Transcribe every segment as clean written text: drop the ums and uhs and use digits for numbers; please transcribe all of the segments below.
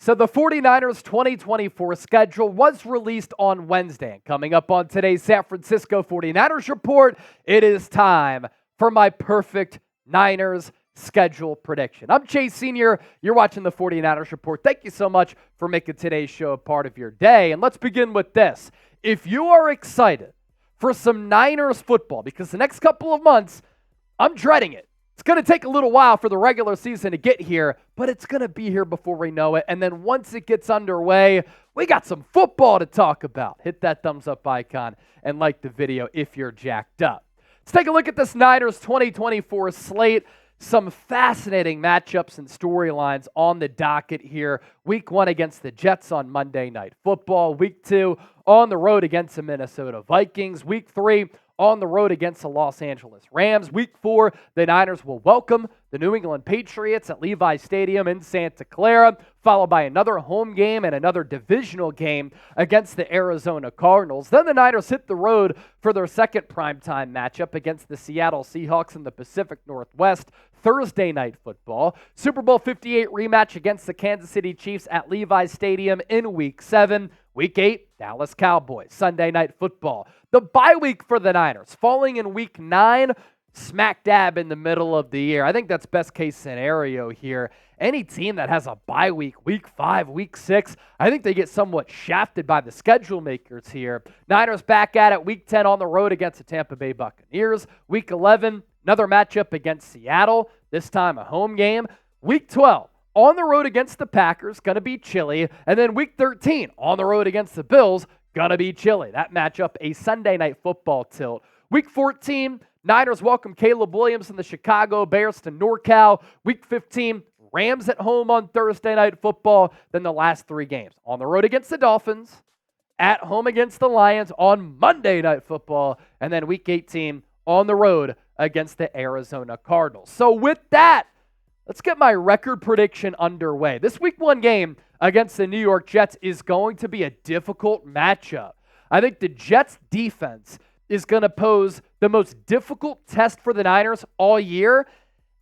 So the 49ers 2024 schedule was released on Wednesday. And coming up on today's San Francisco 49ers report, it is time for my perfect Niners schedule prediction. I'm Chase Sr. You're watching the 49ers report. Thank you so much for making today's show a part of your day. And let's begin with this. If you are excited for some Niners football, because the next couple of months, I'm dreading it. It's going to take a little while for the regular season to get here, but it's going to be here before we know it. And then once it gets underway, we got some football to talk about. Hit that thumbs up icon and like the video if you're jacked up. Let's take a look at this Niners 2024 slate. Some fascinating matchups and storylines on the docket here. Week 1 against the Jets on Monday Night Football. Week 2 on the road against the Minnesota Vikings. Week 3 on the road against the Los Angeles Rams. Week 4, the Niners will welcome the New England Patriots at Levi Stadium in Santa Clara, followed by another home game and another divisional game against the Arizona Cardinals. Then the Niners hit the road for their second primetime matchup against the Seattle Seahawks in the Pacific Northwest, Thursday Night Football. Super Bowl 58 rematch against the Kansas City Chiefs at Levi Stadium in Week 7. Week 8, Dallas Cowboys, Sunday Night Football. The bye week for the Niners, falling in Week 9, smack dab in the middle of the year. I think that's best case scenario here. Any team that has a bye week, Week 5, Week 6, I think they get somewhat shafted by the schedule makers here. Niners back at it, Week 10 on the road against the Tampa Bay Buccaneers. Week 11, another matchup against Seattle, this time a home game. Week 12, on the road against the Packers, going to be chilly. And then Week 13, on the road against the Bills, going to be chilly. That matchup, a Sunday Night Football tilt. Week 14, Niners welcome Caleb Williams and the Chicago Bears to NorCal. Week 15, Rams at home on Thursday Night Football. Then the last 3 games, on the road against the Dolphins, at home against the Lions on Monday Night Football, and then Week 18, on the road against the Arizona Cardinals. So with that, let's get my record prediction underway. This Week 1 game against the New York Jets is going to be a difficult matchup. I think the Jets' defense is going to pose the most difficult test for the Niners all year,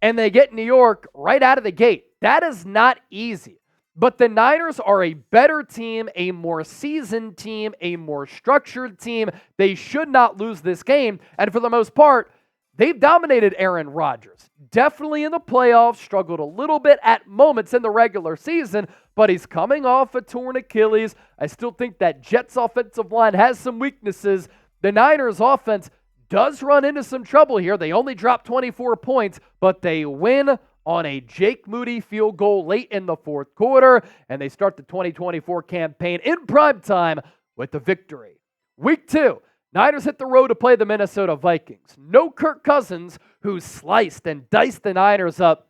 and they get New York right out of the gate. That is not easy. But the Niners are a better team, a more seasoned team, a more structured team. They should not lose this game, and for the most part, they've dominated Aaron Rodgers. Definitely in the playoffs, struggled a little bit at moments in the regular season, but he's coming off a torn Achilles. I still think that Jets offensive line has some weaknesses. The Niners offense does run into some trouble here. They only dropped 24 points, but they win on a Jake Moody field goal late in the fourth quarter, and they start the 2024 campaign in prime time with the victory. Week 2. Niners hit the road to play the Minnesota Vikings. No Kirk Cousins, who sliced and diced the Niners up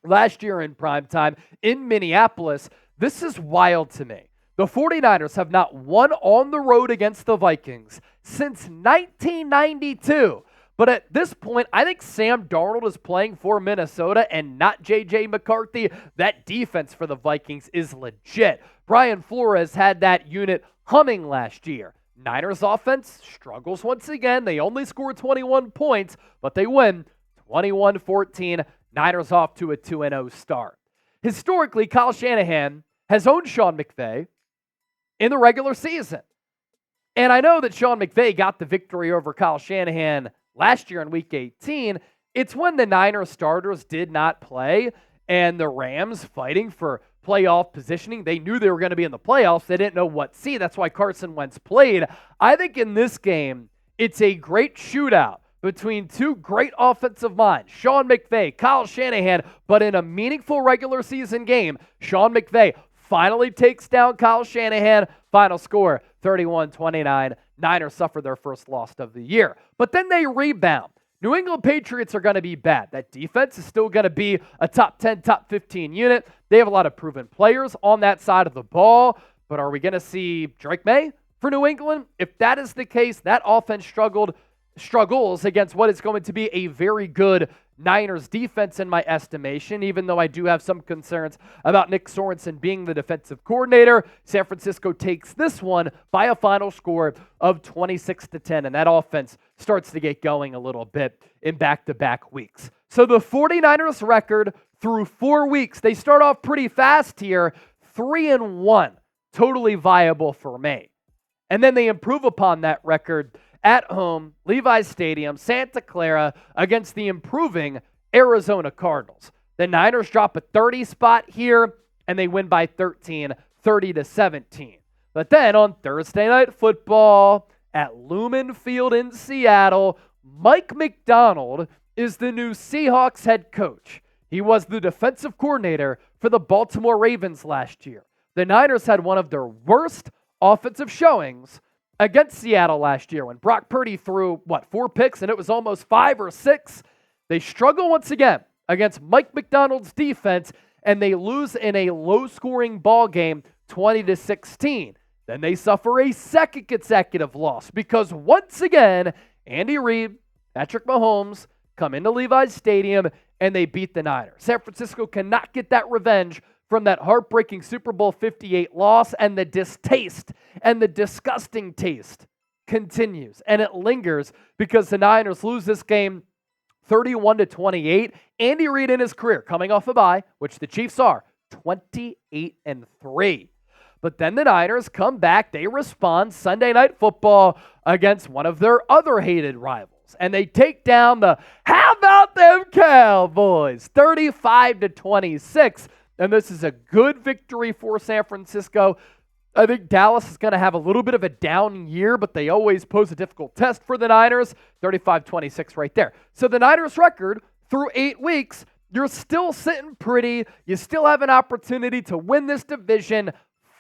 last year in primetime in Minneapolis. This is wild to me. The 49ers have not won on the road against the Vikings since 1992. But at this point, I think Sam Darnold is playing for Minnesota and not J.J. McCarthy. That defense for the Vikings is legit. Brian Flores had that unit humming last year. Niners offense struggles once again. They only scored 21 points, but they win 21-14. Niners off to a 2-0 start. Historically, Kyle Shanahan has owned Sean McVay in the regular season. And I know that Sean McVay got the victory over Kyle Shanahan last year in Week 18. It's when the Niners starters did not play and the Rams fighting for playoff positioning. They knew they were going to be in the playoffs. They didn't know what seed. That's why Carson Wentz played. I think in this game, it's a great shootout between two great offensive minds, Sean McVay, Kyle Shanahan, but in a meaningful regular season game, Sean McVay finally takes down Kyle Shanahan. Final score, 31-29. Niners suffer their first loss of the year. But then they rebound. New England Patriots are going to be bad. That defense is still going to be a top 10, top 15 unit. They have a lot of proven players on that side of the ball. But are we going to see Drake May for New England? If that is the case, that offense struggles against what is going to be a very good Niners defense in my estimation, even though I do have some concerns about Nick Sorensen being the defensive coordinator. San Francisco takes this one by a final score of 26-10, and that offense starts to get going a little bit in back-to-back weeks. So the 49ers record through 4 weeks, they start off pretty fast here, 3-1, totally viable for me. And then they improve upon that record at home, Levi's Stadium, Santa Clara, against the improving Arizona Cardinals. The Niners drop a 30 spot here, and they win by 13, 30-17. But then on Thursday Night Football at Lumen Field in Seattle, Mike Macdonald is the new Seahawks head coach. He was the defensive coordinator for the Baltimore Ravens last year. The Niners had one of their worst offensive showings against Seattle last year when Brock Purdy threw, 4 picks, and it was almost 5 or 6. They struggle once again against Mike Macdonald's defense, and they lose in a low-scoring ball game, 20-16. Then they suffer a second consecutive loss because once again, Andy Reid, Patrick Mahomes come into Levi's Stadium, and they beat the Niners. San Francisco cannot get that revenge from that heartbreaking Super Bowl 58 loss, and the distaste and the disgusting taste continues, and it lingers because the Niners lose this game 31-28. Andy Reid in his career, coming off a bye, which the Chiefs are, 28-3. But then the Niners come back, they respond Sunday Night Football against one of their other hated rivals, and they take down the How About Them Cowboys, 35-26. And this is a good victory for San Francisco. I think Dallas is going to have a little bit of a down year, but they always pose a difficult test for the Niners. 35-26 right there. So the Niners record through 8 weeks, you're still sitting pretty. You still have an opportunity to win this division.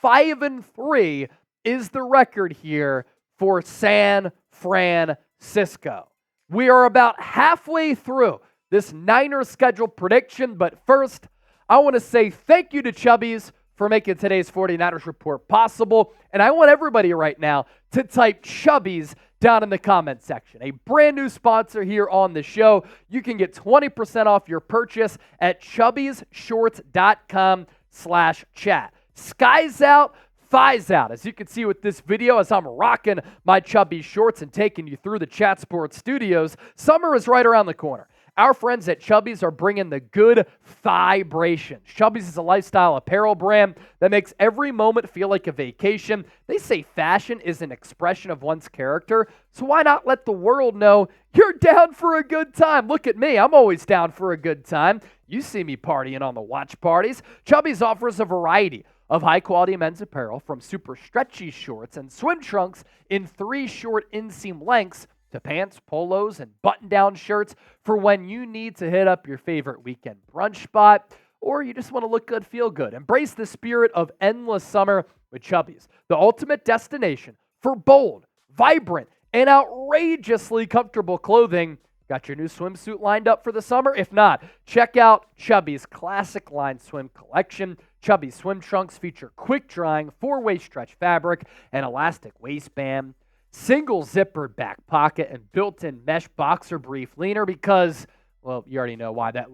5-3 is the record here for San Francisco. We are about halfway through this Niners schedule prediction, but first, I want to say thank you to Chubby's for making today's 49ers Report possible. And I want everybody right now to type Chubby's down in the comment section. A brand new sponsor here on the show. You can get 20% off your purchase at chubbysshorts.com/chat. Sky's out, thighs out. As you can see with this video, as I'm rocking my Chubby's shorts and taking you through the Chat Sports studios, summer is right around the corner. Our friends at Chubby's are bringing the good vibration. Chubby's is a lifestyle apparel brand that makes every moment feel like a vacation. They say fashion is an expression of one's character, so why not let the world know you're down for a good time? Look at me. I'm always down for a good time. You see me partying on the watch parties. Chubby's offers a variety of high-quality men's apparel, from super stretchy shorts and swim trunks in 3 short inseam lengths to pants, polos, and button-down shirts for when you need to hit up your favorite weekend brunch spot, or you just want to look good, feel good. Embrace the spirit of endless summer with Chubby's, the ultimate destination for bold, vibrant, and outrageously comfortable clothing. Got your new swimsuit lined up for the summer? If not, check out Chubby's Classic Line Swim Collection. Chubby's swim trunks feature quick-drying 4-way stretch fabric and elastic waistband, single zippered back pocket, and built-in mesh boxer brief leaner because, well, you already know why that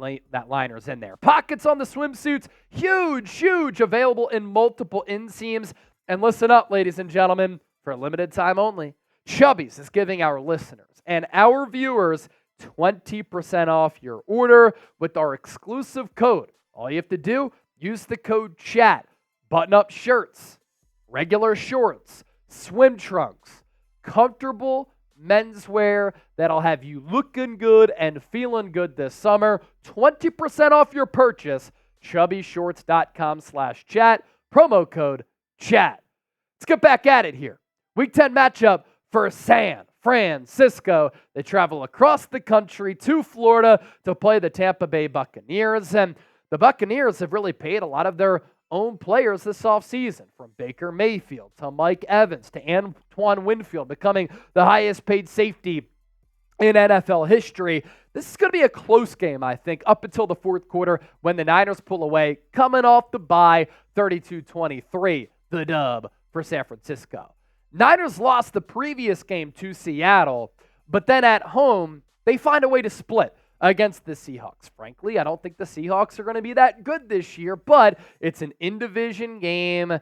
liner's in there. Pockets on the swimsuits, huge, available in multiple inseams. And listen up, ladies and gentlemen, for a limited time only, Chubby's is giving our listeners and our viewers 20% off your order with our exclusive code. All you have to do, use the code CHAT. Button-up shirts, regular shorts, swim trunks, comfortable menswear that'll have you looking good and feeling good this summer. 20% off your purchase, chubbysshorts.com/chat, promo code CHAT. Let's get back at it here. Week 10 matchup for San Francisco. They travel across the country to Florida to play the Tampa Bay Buccaneers, and the Buccaneers have really paid a lot of their own players this offseason, from Baker Mayfield to Mike Evans to Antoine Winfield, becoming the highest paid safety in NFL history. This is going to be a close game, I think, up until the fourth quarter when the Niners pull away, coming off the bye, 32-23, the dub for San Francisco. Niners lost the previous game to Seattle, but then at home, they find a way to split against the Seahawks. Frankly, I don't think the Seahawks are going to be that good this year, but it's an in-division game.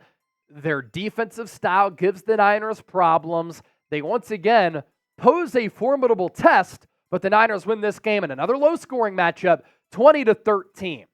Their defensive style gives the Niners problems. They once again pose a formidable test, but the Niners win this game in another low-scoring matchup, 20-13.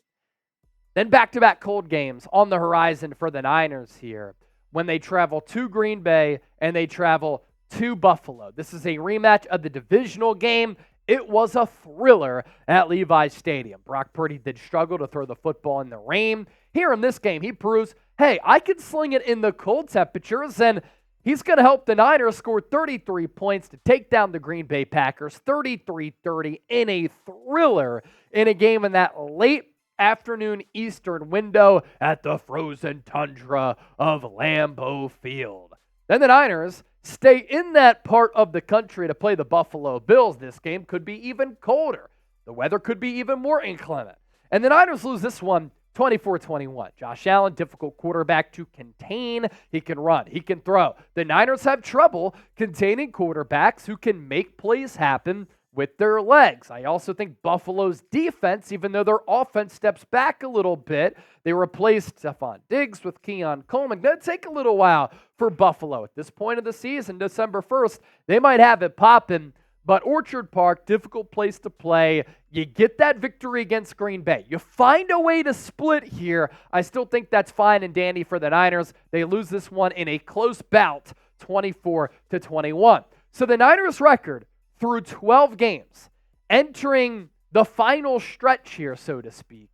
Then back-to-back cold games on the horizon for the Niners here when they travel to Green Bay and they travel to Buffalo. This is a rematch of the divisional game. It was a thriller at Levi's Stadium. Brock Purdy did struggle to throw the football in the rain. Here in this game, he proves, hey, I can sling it in the cold temperatures, and he's going to help the Niners score 33 points to take down the Green Bay Packers, 33-30 in a thriller in a game in that late afternoon Eastern window at the frozen tundra of Lambeau Field. Then the Niners stay in that part of the country to play the Buffalo Bills. This game could be even colder. The weather could be even more inclement. And the Niners lose this one 24-21. Josh Allen, difficult quarterback to contain. He can run. He can throw. The Niners have trouble containing quarterbacks who can make plays happen with their legs. I also think Buffalo's defense, even though their offense steps back a little bit, they replaced Stephon Diggs with Keon Coleman. Going to take a little while for Buffalo. At this point of the season, December 1st, they might have it popping, but Orchard Park, difficult place to play. You get that victory against Green Bay. You find a way to split here. I still think that's fine and dandy for the Niners. They lose this one in a close bout, 24-21. So the Niners record through 12 games, entering the final stretch here, so to speak,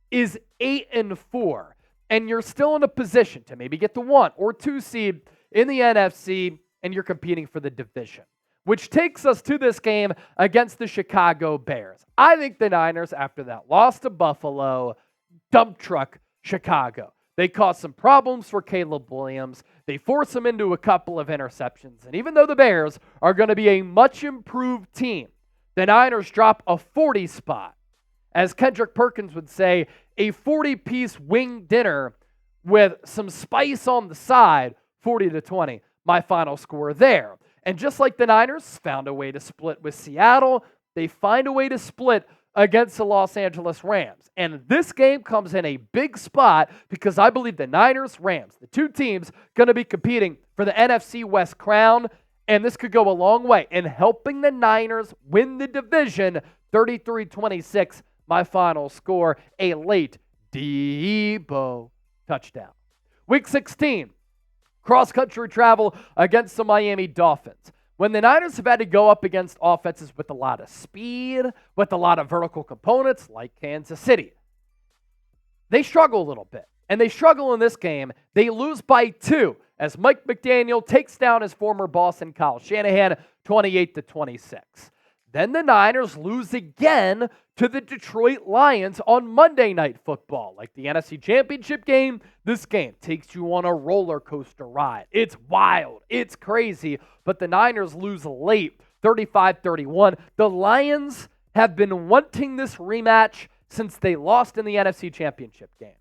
is 8-4. And you're still in a position to maybe get the 1 or 2 seed in the NFC, and you're competing for the division. Which takes us to this game against the Chicago Bears. I think the Niners, after that loss to Buffalo, dump truck Chicago. They caused some problems for Caleb Williams. They force him into a couple of interceptions. And even though the Bears are going to be a much improved team, the Niners drop a 40 spot. As Kendrick Perkins would say, a 40-piece wing dinner with some spice on the side, 40-20. My final score there. And just like the Niners found a way to split with Seattle, they find a way to split against the Los Angeles Rams. And this game comes in a big spot because I believe the Niners, Rams, the two teams going to be competing for the NFC West crown, and this could go a long way in helping the Niners win the division. 33-26, my final score, a late Debo touchdown. Week 16, cross-country travel against the Miami Dolphins. When the Niners have had to go up against offenses with a lot of speed, with a lot of vertical components like Kansas City, they struggle a little bit. And they struggle in this game. They lose by 2 as Mike McDaniel takes down his former boss in Kyle Shanahan, 28-26. Then the Niners lose again to the Detroit Lions on Monday Night Football. Like the NFC Championship game, this game takes you on a roller coaster ride. It's wild. It's crazy. But the Niners lose late, 35-31. The Lions have been wanting this rematch since they lost in the NFC Championship game.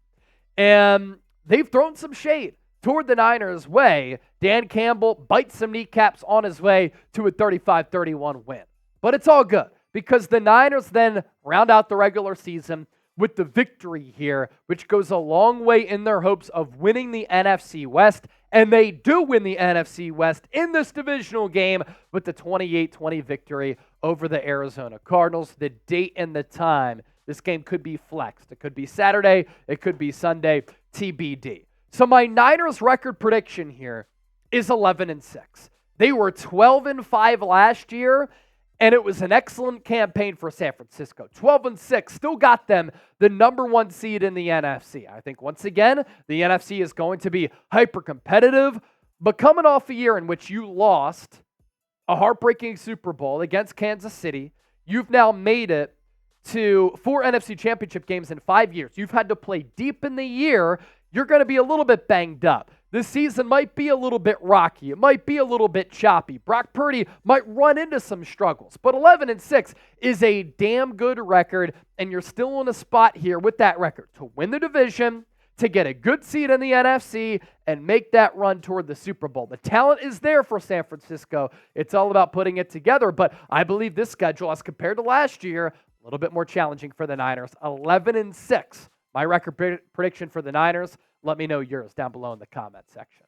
And they've thrown some shade toward the Niners' way. Dan Campbell bites some kneecaps on his way to a 35-31 win. But it's all good because the Niners then round out the regular season with the victory here, which goes a long way in their hopes of winning the NFC West. And they do win the NFC West in this divisional game with the 28-20 victory over the Arizona Cardinals. The date and the time, this game could be flexed. It could be Saturday. It could be Sunday, TBD. So my Niners record prediction here is 11-6. They were 12-5 last year. And it was an excellent campaign for San Francisco. 12-6 still got them the number 1 seed in the NFC. I think once again, the NFC is going to be hyper-competitive. But coming off a year in which you lost a heartbreaking Super Bowl against Kansas City, you've now made it to 4 NFC Championship games in 5 years. You've had to play deep in the year. You're going to be a little bit banged up. This season might be a little bit rocky. It might be a little bit choppy. Brock Purdy might run into some struggles. But 11-6 is a damn good record, and you're still in a spot here with that record to win the division, to get a good seed in the NFC, and make that run toward the Super Bowl. The talent is there for San Francisco. It's all about putting it together. But I believe this schedule, as compared to last year, a little bit more challenging for the Niners. 11-6. My record prediction for the Niners. Let me know yours down below in the comment section.